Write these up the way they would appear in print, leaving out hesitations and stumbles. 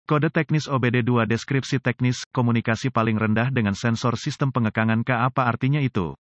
Kode teknis OBD2 deskripsi teknis, komunikasi paling rendah dengan sensor sistem pengekangan K. Apa artinya itu?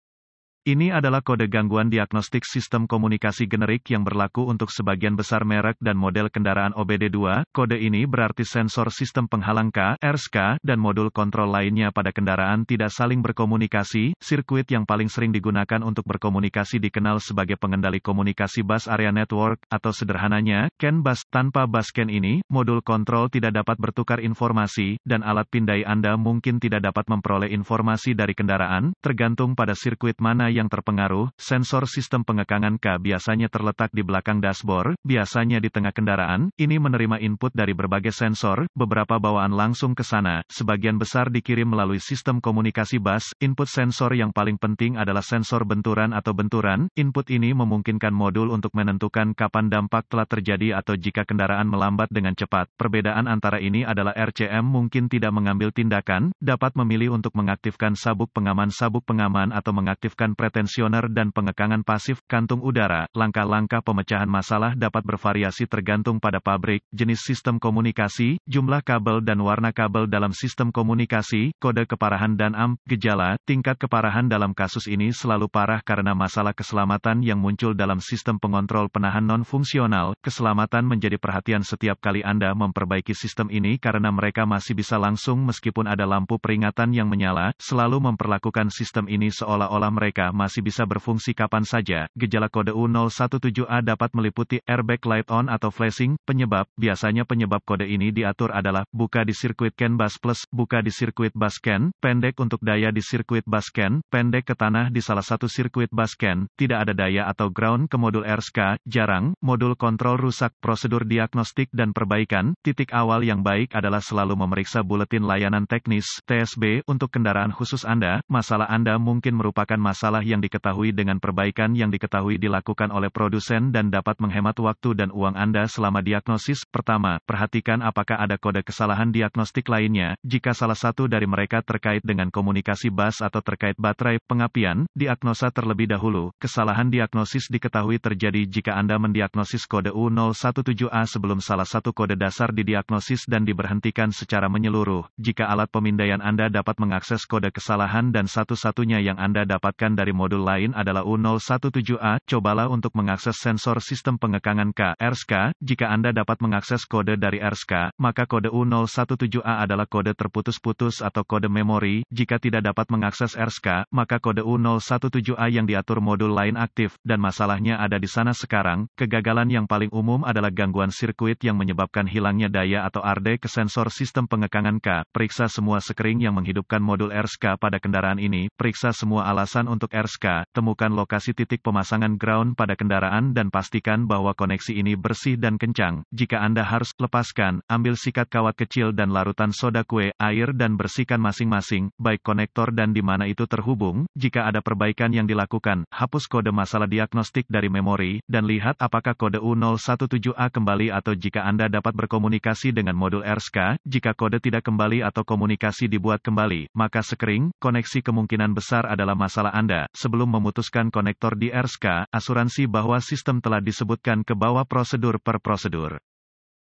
Ini adalah kode gangguan diagnostik sistem komunikasi generik yang berlaku untuk sebagian besar merek dan model kendaraan OBD2. Kode ini berarti sensor sistem penghalang K, RSK, dan modul kontrol lainnya pada kendaraan tidak saling berkomunikasi. Sirkuit yang paling sering digunakan untuk berkomunikasi dikenal sebagai pengendali komunikasi bus area network, atau sederhananya, CAN bus. Tanpa bus CAN ini, modul kontrol tidak dapat bertukar informasi, dan alat pindai Anda mungkin tidak dapat memperoleh informasi dari kendaraan, tergantung pada sirkuit mana yang terpengaruh. Sensor sistem pengekangan K biasanya terletak di belakang dashboard, biasanya di tengah kendaraan. Ini menerima input dari berbagai sensor, beberapa bawaan langsung ke sana, sebagian besar dikirim melalui sistem komunikasi bus. Input sensor yang paling penting adalah sensor benturan atau benturan. Input ini memungkinkan modul untuk menentukan kapan dampak telah terjadi atau jika kendaraan melambat dengan cepat. Perbedaan antara ini adalah RCM mungkin tidak mengambil tindakan, dapat memilih untuk mengaktifkan sabuk pengaman atau mengaktifkan pretensioner dan pengekangan pasif, kantung udara. Langkah-langkah pemecahan masalah dapat bervariasi tergantung pada pabrik, jenis sistem komunikasi, jumlah kabel dan warna kabel dalam sistem komunikasi, kode keparahan dan gejala. Tingkat keparahan dalam kasus ini selalu parah karena masalah keselamatan yang muncul dalam sistem pengontrol penahan non-fungsional. Keselamatan menjadi perhatian setiap kali Anda memperbaiki sistem ini karena mereka masih bisa langsung meskipun ada lampu peringatan yang menyala. Selalu memperlakukan sistem ini seolah-olah mereka masih bisa berfungsi kapan saja. Gejala kode U017A dapat meliputi airbag light on atau flashing. Penyebab, biasanya penyebab kode ini diatur adalah, buka di sirkuit CAN bus plus, buka di sirkuit bus CAN, pendek untuk daya di sirkuit bus CAN, pendek ke tanah di salah satu sirkuit bus CAN, tidak ada daya atau ground ke modul RSK, jarang, modul kontrol rusak. Prosedur diagnostik dan perbaikan. Titik awal yang baik adalah selalu memeriksa buletin layanan teknis, TSB, untuk kendaraan khusus Anda. Masalah Anda mungkin merupakan masalah yang diketahui dengan perbaikan yang diketahui dilakukan oleh produsen dan dapat menghemat waktu dan uang Anda selama diagnosis. Pertama, perhatikan apakah ada kode kesalahan diagnostik lainnya. Jika salah satu dari mereka terkait dengan komunikasi bus atau terkait baterai, pengapian, diagnosa terlebih dahulu. Kesalahan diagnosis diketahui terjadi jika Anda mendiagnosis kode U017A sebelum salah satu kode dasar didiagnosis dan diberhentikan secara menyeluruh. Jika alat pemindaian Anda dapat mengakses kode kesalahan dan satu-satunya yang Anda dapatkan dari modul lain adalah U017A, cobalah untuk mengakses sensor sistem pengekangan K, RSK. Jika Anda dapat mengakses kode dari RSK, maka kode U017A adalah kode terputus-putus atau kode memori. Jika tidak dapat mengakses RSK, maka kode U017A yang diatur modul lain aktif, dan masalahnya ada di sana sekarang. Kegagalan yang paling umum adalah gangguan sirkuit yang menyebabkan hilangnya daya atau arde ke sensor sistem pengekangan K. Periksa semua sekring yang menghidupkan modul RSK pada kendaraan ini. Periksa semua alasan untuk RSK, temukan lokasi titik pemasangan ground pada kendaraan dan pastikan bahwa koneksi ini bersih dan kencang. Jika Anda harus lepaskan, ambil sikat kawat kecil dan larutan soda kue, air dan bersihkan masing-masing, baik konektor dan di mana itu terhubung. Jika ada perbaikan yang dilakukan, hapus kode masalah diagnostik dari memori, dan lihat apakah kode U017A kembali atau jika Anda dapat berkomunikasi dengan modul RSK. Jika kode tidak kembali atau komunikasi dibuat kembali, maka sekring, koneksi kemungkinan besar adalah masalah Anda. Sebelum memutuskan konektor di RSK, asuransi bahwa sistem telah disebutkan ke bawah prosedur per prosedur.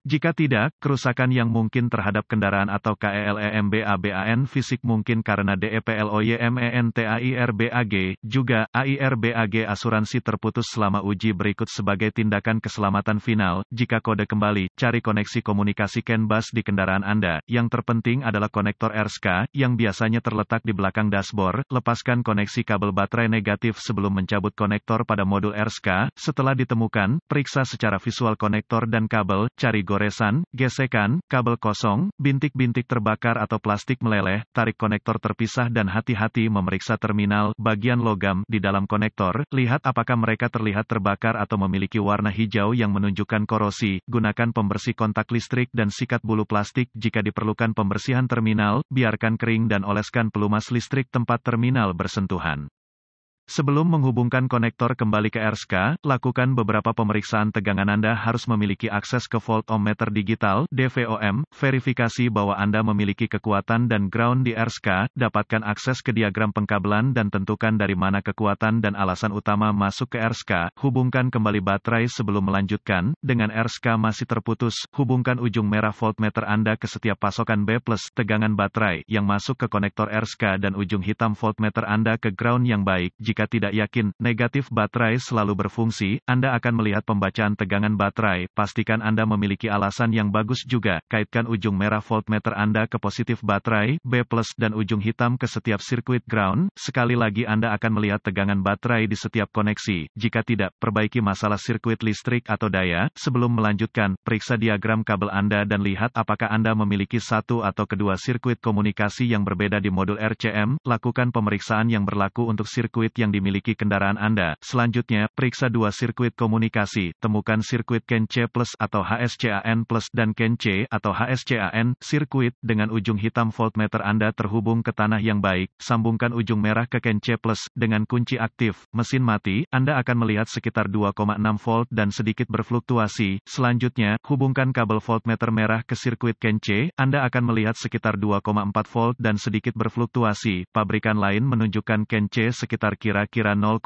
Jika tidak, kerusakan yang mungkin terhadap kendaraan atau KELEMBABAN fisik mungkin karena DEPLOYMENTAIRBAG, juga AIRBAG asuransi terputus selama uji berikut sebagai tindakan keselamatan final. Jika kode kembali, cari koneksi komunikasi CAN bus di kendaraan Anda. Yang terpenting adalah konektor RSK, yang biasanya terletak di belakang dashboard. Lepaskan koneksi kabel baterai negatif sebelum mencabut konektor pada modul RSK. Setelah ditemukan, periksa secara visual konektor dan kabel, cari goresan, gesekan, kabel kosong, bintik-bintik terbakar atau plastik meleleh, tarik konektor terpisah dan hati-hati memeriksa terminal, bagian logam, di dalam konektor, lihat apakah mereka terlihat terbakar atau memiliki warna hijau yang menunjukkan korosi, gunakan pembersih kontak listrik dan sikat bulu plastik jika diperlukan pembersihan terminal, biarkan kering dan oleskan pelumas listrik tempat terminal bersentuhan. Sebelum menghubungkan konektor kembali ke RSK, lakukan beberapa pemeriksaan tegangan. Anda harus memiliki akses ke voltmeter digital (DVOM), verifikasi bahwa Anda memiliki kekuatan dan ground di RSK, dapatkan akses ke diagram pengkabelan dan tentukan dari mana kekuatan dan alasan utama masuk ke RSK, hubungkan kembali baterai sebelum melanjutkan. Dengan RSK masih terputus, hubungkan ujung merah voltmeter Anda ke setiap pasokan B+ tegangan baterai yang masuk ke konektor RSK dan ujung hitam voltmeter Anda ke ground yang baik. Jika tidak yakin, negatif baterai selalu berfungsi, Anda akan melihat pembacaan tegangan baterai. Pastikan Anda memiliki alasan yang bagus juga. Kaitkan ujung merah voltmeter Anda ke positif baterai, B+, dan ujung hitam ke setiap sirkuit ground. Sekali lagi Anda akan melihat tegangan baterai di setiap koneksi. Jika tidak, perbaiki masalah sirkuit listrik atau daya. Sebelum melanjutkan, periksa diagram kabel Anda dan lihat apakah Anda memiliki satu atau kedua sirkuit komunikasi yang berbeda di modul RCM. Lakukan pemeriksaan yang berlaku untuk sirkuit yang dimiliki kendaraan Anda. Selanjutnya, periksa dua sirkuit komunikasi. Temukan sirkuit CAN C+ atau HSCAN+ dan CAN C atau HSCAN. Sirkuit dengan ujung hitam voltmeter Anda terhubung ke tanah yang baik. Sambungkan ujung merah ke CAN C+ dengan kunci aktif. Mesin mati, Anda akan melihat sekitar 2,6 volt dan sedikit berfluktuasi. Selanjutnya, hubungkan kabel voltmeter merah ke sirkuit CAN C. Anda akan melihat sekitar 2,4 volt dan sedikit berfluktuasi. Pabrikan lain menunjukkan CAN C sekitar kira-kira 0,5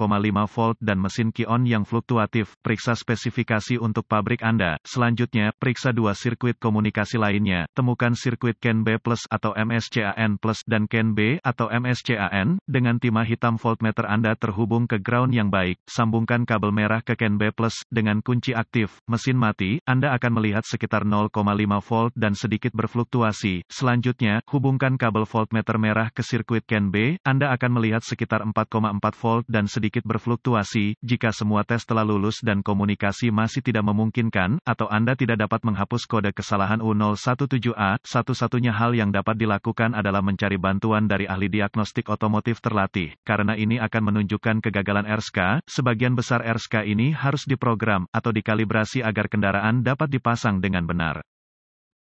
volt dan mesin Ki-on yang fluktuatif. Periksa spesifikasi untuk pabrik Anda. Selanjutnya, periksa dua sirkuit komunikasi lainnya. Temukan sirkuit CAN B+ atau MSCAN+ dan CAN B atau MSCAN. Dengan timah hitam voltmeter Anda terhubung ke ground yang baik. Sambungkan kabel merah ke CAN B+ dengan kunci aktif. Mesin mati, Anda akan melihat sekitar 0,5 volt dan sedikit berfluktuasi. Selanjutnya, hubungkan kabel voltmeter merah ke sirkuit CAN B. Anda akan melihat sekitar 4,4 volt dan sedikit berfluktuasi. Jika semua tes telah lulus dan komunikasi masih tidak memungkinkan, atau Anda tidak dapat menghapus kode kesalahan U017A, satu-satunya hal yang dapat dilakukan adalah mencari bantuan dari ahli diagnostik otomotif terlatih. Karena ini akan menunjukkan kegagalan RSK, sebagian besar RSK ini harus diprogram atau dikalibrasi agar kendaraan dapat dipasang dengan benar.